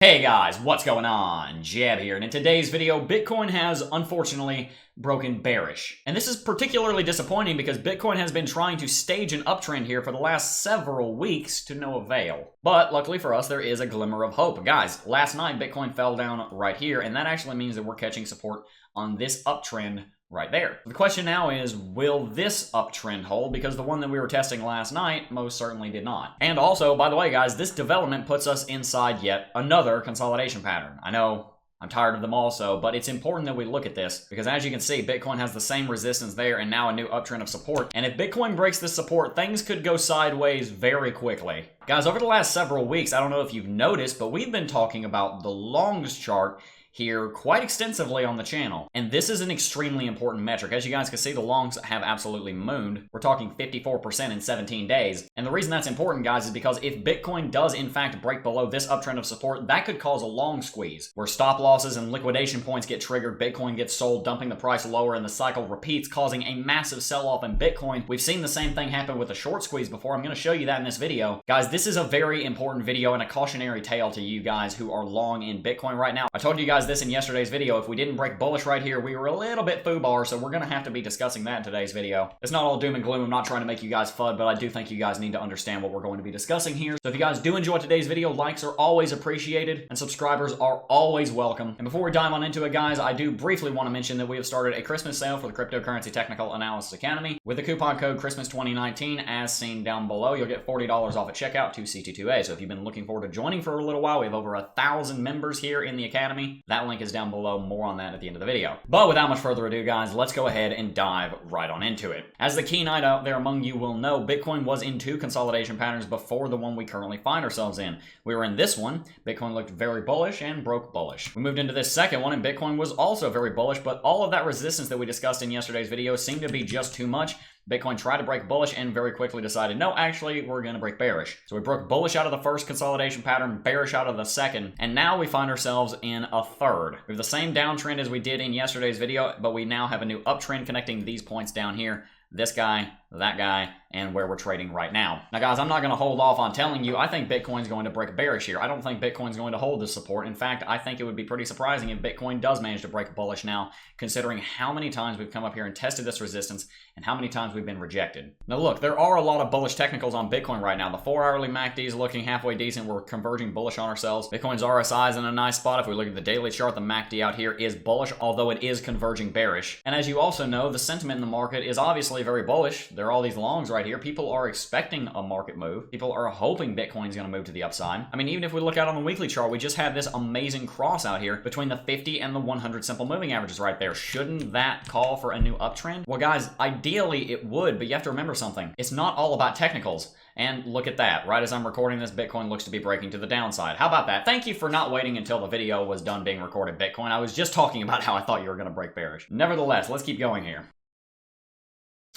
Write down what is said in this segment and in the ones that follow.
Hey guys, what's going on? Jab here, and in today's video, Bitcoin has unfortunately broken bearish. And this is particularly disappointing because Bitcoin has been trying to stage an uptrend here for the last several weeks to no avail. But luckily for us, there is a glimmer of hope. Guys, last night Bitcoin fell down right here, and that actually means that we're catching support on this uptrend right there. The question now is, will this uptrend hold? Because the one that we were testing last night most certainly did not. And also, by the way, guys, this development puts us inside yet another consolidation pattern. I know I'm tired of them also, but it's important that we look at this because as you can see, Bitcoin has the same resistance there and now a new uptrend of support. And if Bitcoin breaks this support, things could go sideways very quickly. Guys, over the last several weeks, I don't know if you've noticed, but we've been talking about the longs chart here quite extensively on the channel. And this is an extremely important metric. As you guys can see, the longs have absolutely mooned. We're talking 54% in 17 days. And the reason that's important, guys, is because if Bitcoin does in fact break below this uptrend of support, that could cause a long squeeze where stop losses and liquidation points get triggered, Bitcoin gets sold, dumping the price lower, and the cycle repeats, causing a massive sell-off in Bitcoin. We've seen the same thing happen with a short squeeze before. I'm going to show you that in this video. Guys, this is a very important video and a cautionary tale to you guys who are long in Bitcoin right now. I told you guys this in yesterday's video. If we didn't break bullish right here, we were a little bit foobar, so we're going to have to be discussing that in today's video. It's not all doom and gloom. I'm not trying to make you guys FUD, but I do think you guys need to understand what we're going to be discussing here. So if you guys do enjoy today's video, likes are always appreciated, and subscribers are always welcome. And before we dive on into it, guys, I do briefly want to mention that we have started a Christmas sale for the Cryptocurrency Technical Analysis Academy with the coupon code CHRISTMAS2019 as seen down below. You'll get $40 off at checkout to CT2A. So if you've been looking forward to joining for a little while, we have over 1,000 members here in the Academy. That link is down below. More on that at the end of the video. But without much further ado, guys, let's go ahead and dive right on into it. As the keen-eyed out there among you will know, Bitcoin was in two consolidation patterns before the one we currently find ourselves in. We were in this one, Bitcoin looked very bullish and broke bullish. We moved into this second one and Bitcoin was also very bullish, but all of that resistance that we discussed in yesterday's video seemed to be just too much. Bitcoin tried to break bullish and very quickly decided, no, actually, we're going to break bearish. So we broke bullish out of the first consolidation pattern, bearish out of the second, and now we find ourselves in a third. We have the same downtrend as we did in yesterday's video, but we now have a new uptrend connecting these points down here. This guy, that guy, and where we're trading right now. Now, guys, I'm not going to hold off on telling you I think Bitcoin's going to break bearish here. I don't think Bitcoin's going to hold this support. In fact, I think it would be pretty surprising if Bitcoin does manage to break bullish now, considering how many times we've come up here and tested this resistance and how many times we've been rejected. Now, look, there are a lot of bullish technicals on Bitcoin right now. The 4-hourly MACD is looking halfway decent. We're converging bullish on ourselves. Bitcoin's RSI is in a nice spot. If we look at the daily chart, the MACD out here is bullish, although it is converging bearish. And as you also know, the sentiment in the market is obviously very bullish. There are all these longs right here. People are expecting a market move. People are hoping Bitcoin's going to move to the upside. I mean, even if we look out on the weekly chart, we just had this amazing cross out here between the 50 and the 100 simple moving averages right there. Shouldn't that call for a new uptrend? Well, guys, ideally it would, but you have to remember something. It's not all about technicals. And look at that. Right as I'm recording this, Bitcoin looks to be breaking to the downside. How about that? Thank you for not waiting until the video was done being recorded, Bitcoin. I was just talking about how I thought you were going to break bearish. Nevertheless, let's keep going here.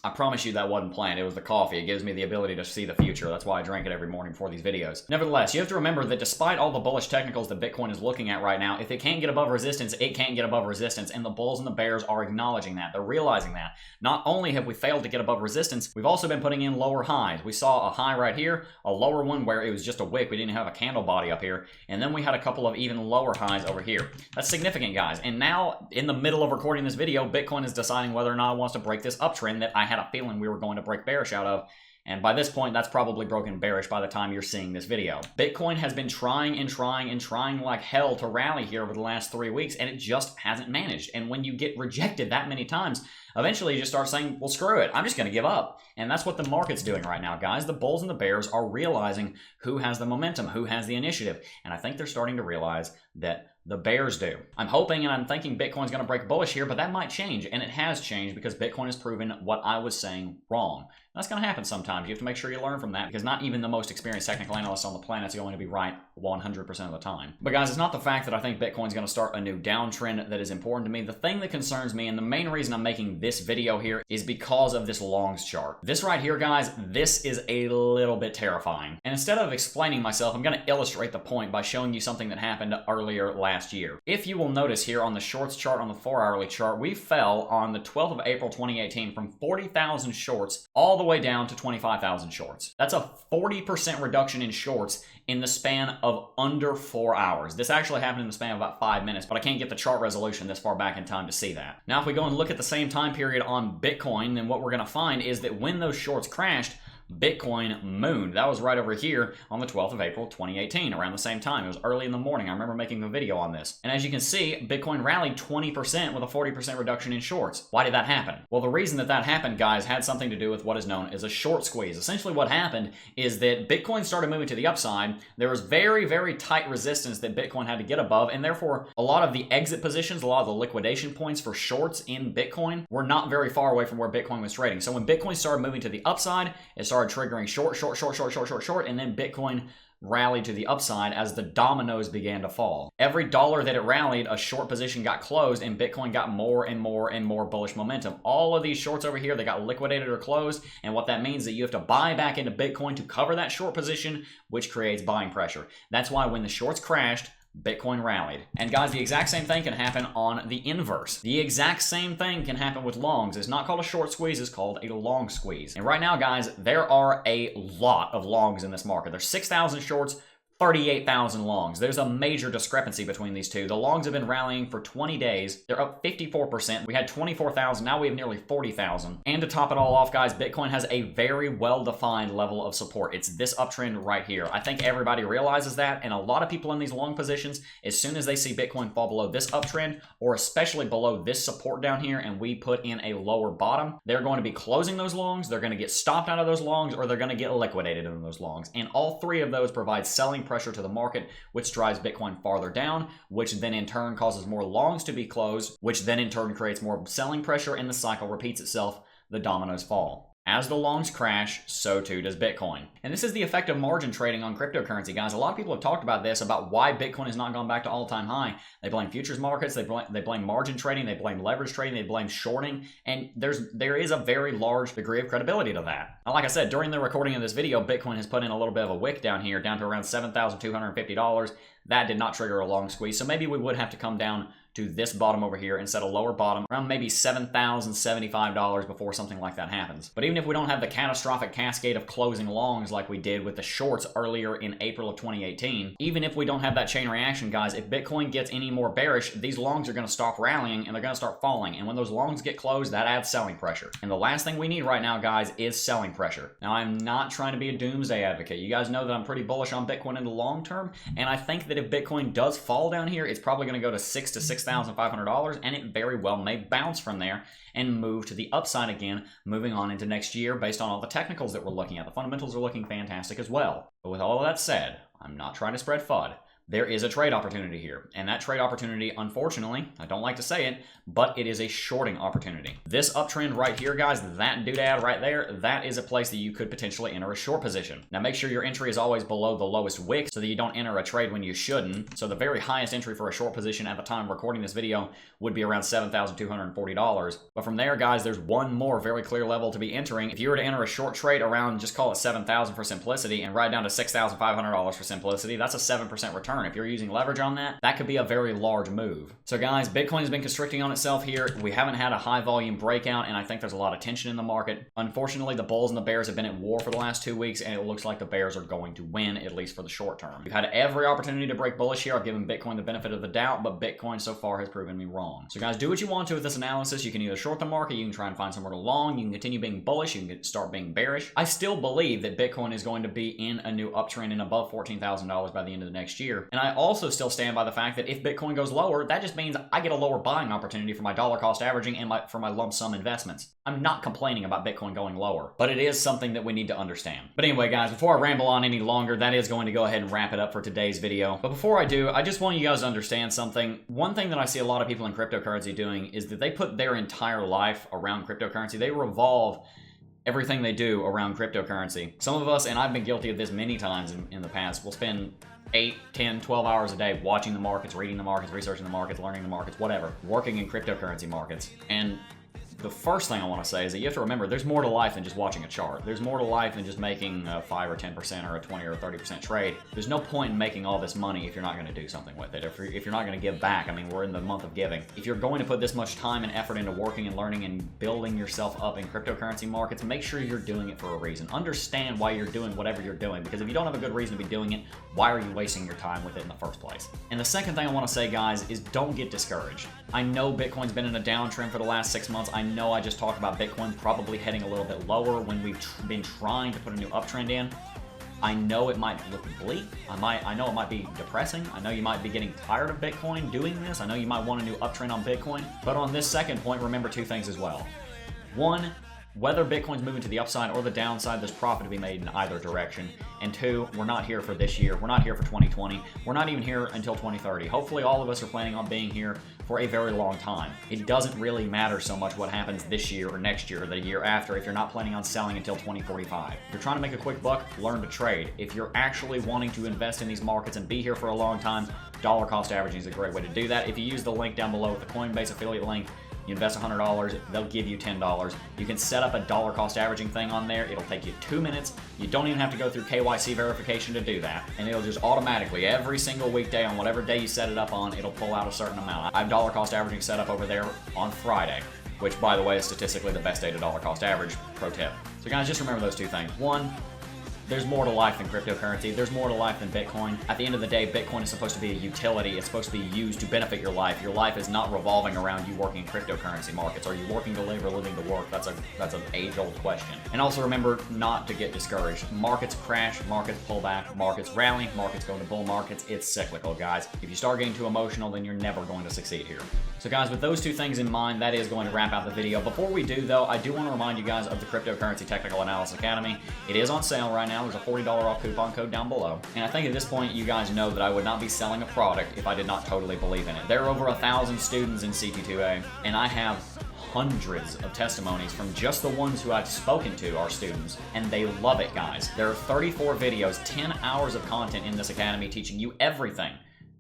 I promise you that wasn't planned. It was the coffee. It gives me the ability to see the future. That's why I drink it every morning before these videos. Nevertheless, you have to remember that despite all the bullish technicals that Bitcoin is looking at right now, if it can't get above resistance, it can't get above resistance, and the bulls and the bears are acknowledging that. They're realizing that. Not only have we failed to get above resistance, we've also been putting in lower highs. We saw a high right here, a lower one where it was just a wick. We didn't have a candle body up here, and then we had a couple of even lower highs over here. That's significant, guys. And now, in the middle of recording this video, Bitcoin is deciding whether or not it wants to break this uptrend that I had a feeling we were going to break bearish out of. And by this point, that's probably broken bearish by the time you're seeing this video. Bitcoin has been trying and trying and trying like hell to rally here over the last 3 weeks, and it just hasn't managed. And when you get rejected that many times, eventually you just start saying, well, screw it. I'm just going to give up. And that's what the market's doing right now, guys. The bulls and the bears are realizing who has the momentum, who has the initiative. And I think they're starting to realize that the bears do. I'm hoping and I'm thinking Bitcoin's going to break bullish here, but that might change. And it has changed because Bitcoin has proven what I was saying wrong. That's going to happen sometimes. You have to make sure you learn from that because not even the most experienced technical analyst on the planet is going to be right 100% of the time. But guys, it's not the fact that I think Bitcoin's going to start a new downtrend that is important to me. The thing that concerns me and the main reason I'm making this video here is because of this longs chart. This right here, guys, this is a little bit terrifying. And instead of explaining myself, I'm going to illustrate the point by showing you something that happened earlier last year. If you will notice here on the shorts chart, on the 4-hourly chart, we fell on the 12th of April 2018 from 40,000 shorts all the way down to 25,000 shorts. That's a 40% reduction in shorts in the span of under 4 hours. This actually happened in the span of about 5 minutes, but I can't get the chart resolution this far back in time to see that. Now, if we go and look at the same time period on Bitcoin, then what we're going to find is that when those shorts crashed, Bitcoin mooned. That was right over here on the 12th of April, 2018, around the same time. It was early in the morning. I remember making a video on this. And as you can see, Bitcoin rallied 20% with a 40% reduction in shorts. Why did that happen? Well, the reason that that happened, guys, had something to do with what is known as a short squeeze. Essentially what happened is that Bitcoin started moving to the upside. There was very, very tight resistance that Bitcoin had to get above, and therefore a lot of the exit positions, a lot of the liquidation points for shorts in Bitcoin were not very far away from where Bitcoin was trading. So when Bitcoin started moving to the upside, it started triggering short, and then Bitcoin rallied to the upside as the dominoes began to fall. Every dollar that it rallied, a short position got closed, and Bitcoin got more and more and more bullish momentum. All of these shorts over here, they got liquidated or closed, and what that means is that you have to buy back into Bitcoin to cover that short position, which creates buying pressure. That's why when the shorts crashed, Bitcoin rallied. And guys, the exact same thing can happen on the inverse. The exact same thing can happen with longs. It's not called a short squeeze, it's called a long squeeze. And right now, guys, there are a lot of longs in this market. There's 6,000 shorts, 38,000 longs. There's a major discrepancy between these two. The longs have been rallying for 20 days. They're up 54%. We had 24,000. Now we have nearly 40,000. And to top it all off, guys, Bitcoin has a very well-defined level of support. It's this uptrend right here. I think everybody realizes that, and a lot of people in these long positions, as soon as they see Bitcoin fall below this uptrend, or especially below this support down here, and we put in a lower bottom, they're going to be closing those longs, they're going to get stopped out of those longs, or they're going to get liquidated in those longs. And all three of those provide selling pressure to the market, which drives Bitcoin farther down, which then in turn causes more longs to be closed, which then in turn creates more selling pressure, and the cycle repeats itself. The dominoes fall. As the longs crash, so too does Bitcoin. And this is the effect of margin trading on cryptocurrency, guys. A lot of people have talked about this, about why Bitcoin has not gone back to all-time high. They blame futures markets, they blame margin trading, they blame leverage trading, they blame shorting, and there is a very large degree of credibility to that. Now, like I said, during the recording of this video, Bitcoin has put in a little bit of a wick down here, down to around $7,250. That did not trigger a long squeeze, so maybe we would have to come down to this bottom over here and set a lower bottom around maybe $7,075 before something like that happens. But even if we don't have the catastrophic cascade of closing longs like we did with the shorts earlier in April of 2018, even if we don't have that chain reaction, guys, if Bitcoin gets any more bearish, these longs are going to stop rallying and they're going to start falling. And when those longs get closed, that adds selling pressure. And the last thing we need right now, guys, is selling pressure. Now, I'm not trying to be a doomsday advocate. You guys know that I'm pretty bullish on Bitcoin in the long term, and I think that if Bitcoin does fall down here, it's probably going to go to $6,500, and it very well may bounce from there and move to the upside again, moving on into next year based on all the technicals that we're looking at. The fundamentals are looking fantastic as well. But with all of that said, I'm not trying to spread FUD. There is a trade opportunity here, and that trade opportunity, unfortunately, I don't like to say it, but it is a shorting opportunity. This uptrend right here, guys, that doodad right there, that is a place that you could potentially enter a short position. Now, make sure your entry is always below the lowest wick so that you don't enter a trade when you shouldn't. So the very highest entry for a short position at the time of recording this video would be around $7,240. But from there, guys, there's one more very clear level to be entering. If you were to enter a short trade around, just call it $7,000 for simplicity, and right down to $6,500 for simplicity, that's a 7% return. If you're using leverage on that, that could be a very large move. So guys, Bitcoin has been constricting on itself here. We haven't had a high volume breakout, and I think there's a lot of tension in the market. Unfortunately, the bulls and the bears have been at war for the last 2 weeks, and it looks like the bears are going to win, at least for the short term. We've had every opportunity to break bullish here. I've given Bitcoin the benefit of the doubt, but Bitcoin so far has proven me wrong. So guys, do what you want to with this analysis. You can either short the market, you can try and find somewhere to long, you can continue being bullish, you can start being bearish. I still believe that Bitcoin is going to be in a new uptrend and above $14,000 by the end of the next year. And I also still stand by the fact that if Bitcoin goes lower, that just means I get a lower buying opportunity for my dollar cost averaging and for my lump sum investments. I'm not complaining about Bitcoin going lower, but it is something that we need to understand. But anyway, guys, before I ramble on any longer, that is going to go ahead and wrap it up for today's video. But before I do, I just want you guys to understand something. One thing that I see a lot of people in cryptocurrency doing is that they put their entire life around cryptocurrency. They revolve everything they do around cryptocurrency. Some of us, and I've been guilty of this many times in the past, will spend 8, 10, 12 hours a day watching the markets, reading the markets, researching the markets, learning the markets, whatever, working in cryptocurrency markets. And the first thing I want to say is that you have to remember there's more to life than just watching a chart. There's more to life than just making a 5 or 10% or a 20 or a 30% trade. There's no point in making all this money if you're not going to do something with it. If you're not going to give back. I mean, we're in the month of giving. If you're going to put this much time and effort into working and learning and building yourself up in cryptocurrency markets, make sure you're doing it for a reason. Understand why you're doing whatever you're doing, because if you don't have a good reason to be doing it, why are you wasting your time with it in the first place? And the second thing I want to say, guys, is don't get discouraged. I know Bitcoin's been in a downtrend for the last 6 months. I know I just talked about Bitcoin probably heading a little bit lower when we've been trying to put a new uptrend in. I know it might look bleak. I know it might be depressing. I know you might be getting tired of Bitcoin doing this. I know you might want a new uptrend on Bitcoin. But on this second point, remember 2 things as well. 1, whether Bitcoin's moving to the upside or the downside, there's profit to be made in either direction. And 2, we're not here for this year. We're not here for 2020. We're not even here until 2030. Hopefully all of us are planning on being here for a very long time. It doesn't really matter so much what happens this year or next year or the year after if you're not planning on selling until 2045. If you're trying to make a quick buck, learn to trade. If you're actually wanting to invest in these markets and be here for a long time, dollar cost averaging is a great way to do that. If you use the link down below with the Coinbase affiliate link, you invest $100, they'll give you $10. You can set up a dollar cost averaging thing on there. It'll take you 2 minutes. You don't even have to go through KYC verification to do that. And it'll just automatically, every single weekday on whatever day you set it up on, it'll pull out a certain amount. I have dollar cost averaging set up over there on Friday, which, by the way, is statistically the best day to dollar cost average. Pro tip. So guys, just remember those 2 things. 1, there's more to life than cryptocurrency. There's more to life than Bitcoin. At the end of the day, Bitcoin is supposed to be a utility. It's supposed to be used to benefit your life. Your life is not revolving around you working in cryptocurrency markets. Are you working to live or living to work? That's an age-old question. And also remember not to get discouraged. Markets crash, markets pull back, markets rally, markets go into bull markets. It's cyclical, guys. If you start getting too emotional, then you're never going to succeed here. So guys, with those 2 things in mind, that is going to wrap out the video. Before we do, though, I do want to remind you guys of the Cryptocurrency Technical Analysis Academy. It is on sale right now. There's a $40 off coupon code down below. And I think at this point, you guys know that I would not be selling a product if I did not totally believe in it. There are over 1,000 students in CT2A, and I have hundreds of testimonies from just the ones who I've spoken to are students, and they love it, guys. There are 34 videos, 10 hours of content in this academy teaching you everything.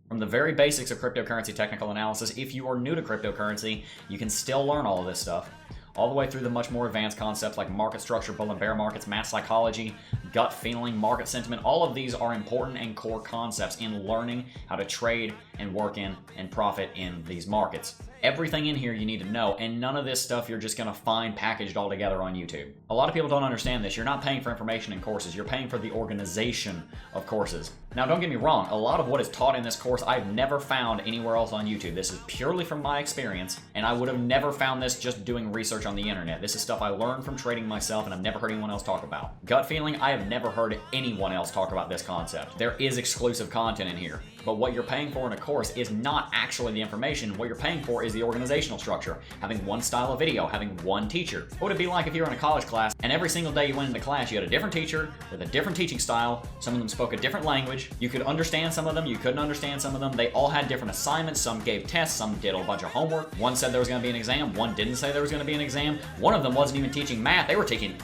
From the very basics of cryptocurrency technical analysis. If you are new to cryptocurrency, you can still learn all of this stuff, all the way through the much more advanced concepts like market structure, bull and bear markets, math psychology, gut feeling, market sentiment. All of these are important and core concepts in learning how to trade and work in and profit in these markets. Everything in here you need to know, and none of this stuff you're just going to find packaged all together on YouTube. A lot of people don't understand this. You're not paying for information in courses. You're paying for the organization of courses. Now, don't get me wrong. A lot of what is taught in this course I've never found anywhere else on YouTube. This is purely from my experience, and I would have never found this just doing research on the internet. This is stuff I learned from trading myself, and I've never heard anyone else talk about. Gut feeling, I have never heard anyone else talk about this concept. There is exclusive content in here, but what you're paying for in a course is not actually the information. What you're paying for is the organizational structure, having one style of video, having one teacher. What would it be like if you were in a college class and every single day you went into class you had a different teacher with a different teaching style, some of them spoke a different language, you could understand some of them, you couldn't understand some of them, they all had different assignments, some gave tests, some did a bunch of homework, one said there was going to be an exam, one didn't say there was going to be an exam, one of them wasn't even teaching math, they were teaching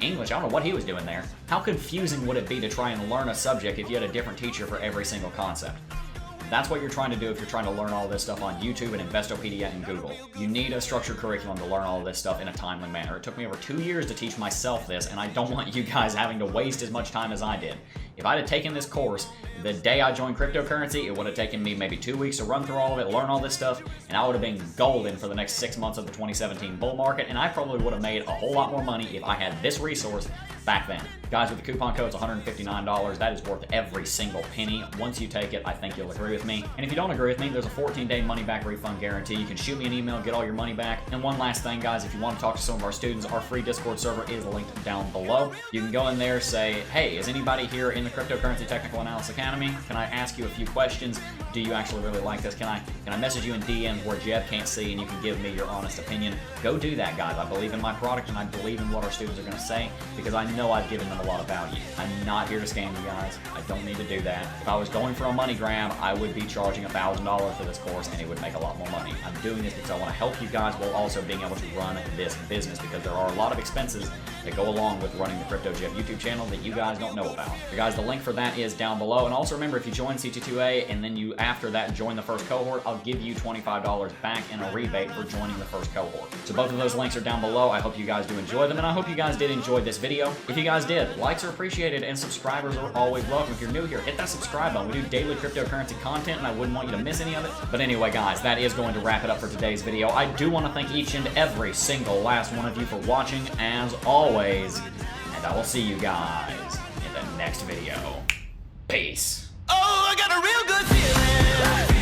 English. I don't know what he was doing there. How confusing would it be to try and learn a subject if you had a different teacher for every single concept? That's what you're trying to do if you're trying to learn all this stuff on YouTube and Investopedia and Google. You need a structured curriculum to learn all of this stuff in a timely manner. It took me over 2 years to teach myself this, and I don't want you guys having to waste as much time as I did. If I'd have taken this course the day I joined cryptocurrency, it would have taken me maybe 2 weeks to run through all of it, learn all this stuff, and I would have been golden for the next 6 months of the 2017 bull market, and I probably would have made a whole lot more money if I had this resource back then. Guys, with the coupon code, it's $159. That is worth every single penny. Once you take it, I think you'll agree with me. And if you don't agree with me, there's a 14-day money-back refund guarantee. You can shoot me an email, get all your money back. And one last thing, guys, if you want to talk to some of our students, our free Discord server is linked down below. You can go in there, say, hey, is anybody here in the Cryptocurrency Technical Analysis Academy? Can I ask you a few questions? Do you actually really like this? Can I message you in DMs where Jeb can't see and you can give me your honest opinion? Go do that, guys. I believe in my product and I believe in what our students are going to say because I know I've given them a lot of value. I'm not here to scam you guys. I don't need to do that. If I was going for a money grab, I would be charging $1,000 for this course and it would make a lot more money. I'm doing this because I want to help you guys while also being able to run this business, because there are a lot of expenses that go along with running the Crypto Jeb YouTube channel that you guys don't know about. So guys, the link for that is down below. And also remember, if you join CT2A and then you after that join the first cohort, I'll give you $25 back in a rebate for joining the first cohort. So both of those links are down below. I hope you guys do enjoy them, and I hope you guys did enjoy this video. If you guys did, likes are appreciated and subscribers are always welcome. If you're new here, hit that subscribe button. We do daily cryptocurrency content and I wouldn't want you to miss any of it. But anyway guys, that is going to wrap it up for today's video. I do want to thank each and every single last one of you for watching as always, and I will see you guys in the next video. Peace. Oh, I got a real good feeling.